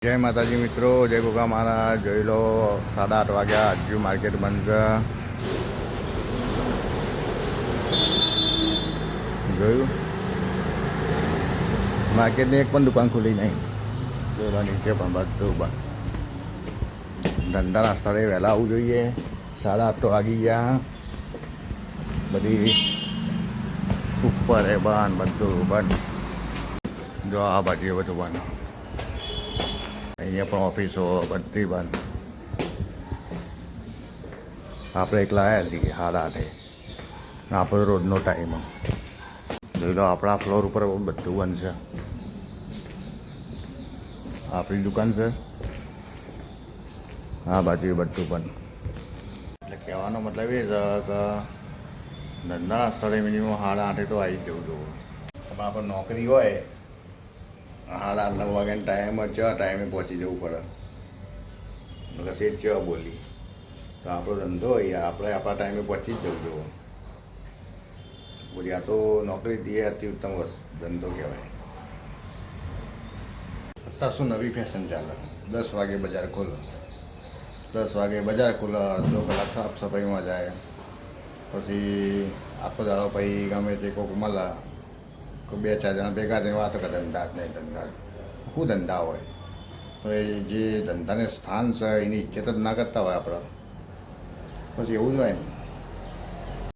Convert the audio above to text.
જય માતાજી મિત્રો, જય ગોગા મહારાજ. જોઈ લો 8:30 વાગ્યા, હજુ માર્કેટ બંધ છે. જોયું, માર્કેટની એક પણ દુકાન ખુલી નહીં. જોઈ લો નીચે પણ બધું બંધ. ધંધાના સ્થળે વહેલા આવવું જોઈએ. 8:30 તો વાગી ગયા. બધી ઉપર એ બંધ, બધું બંધ. જો આ બાજુ બધું બંધ. અહીંયા પણ ઓફિસો બધી બંધ. આપણે એકલા આવ્યા છીએ 8:30. આપણો રોજનો ટાઈમ. જોઈ લો આપણા ફ્લોર ઉપર બધું બંધ છે. આપણી દુકાન છે, આ બાજુ બધું બંધ. એટલે કહેવાનો મતલબ એ છે કે ધંધાના સ્થળે મિનિમમ 8:30 તો આવી જવું જોઈએ. પણ આપણે નોકરી હોય 8:30 9 વાગ્યાનો ટાઈમ જ છે, ટાઈમે પહોંચી જવું પડે. એટલે સેટ જેવા બોલી તો આપણો ધંધો હોય, આપણે આપણા ટાઈમે પહોંચી જ જવું જોઈએ. બોલી આ તો નોકરી દઈએ અતિ ઉત્તમ ધંધો કહેવાય. અત્યારે શું નવી ફેશન ચાલે, 10 વાગે બજાર ખોલો, 10 વાગે બજાર ખોલો, અડધો કલાક સાફ સફાઈમાં જાય, પછી આખો દાડો પછી ગમે તે કોઈક મળે, કોઈ 2-4 જણા ભેગા થઈને વાતો કરે ધંધા જ નહીં, ધંધા શું ધંધા હોય. તો એ જે ધંધાને સ્થાન છે એની ઇજ્જત જ ના કરતા હોય આપણે, પછી એવું જ હોય ને.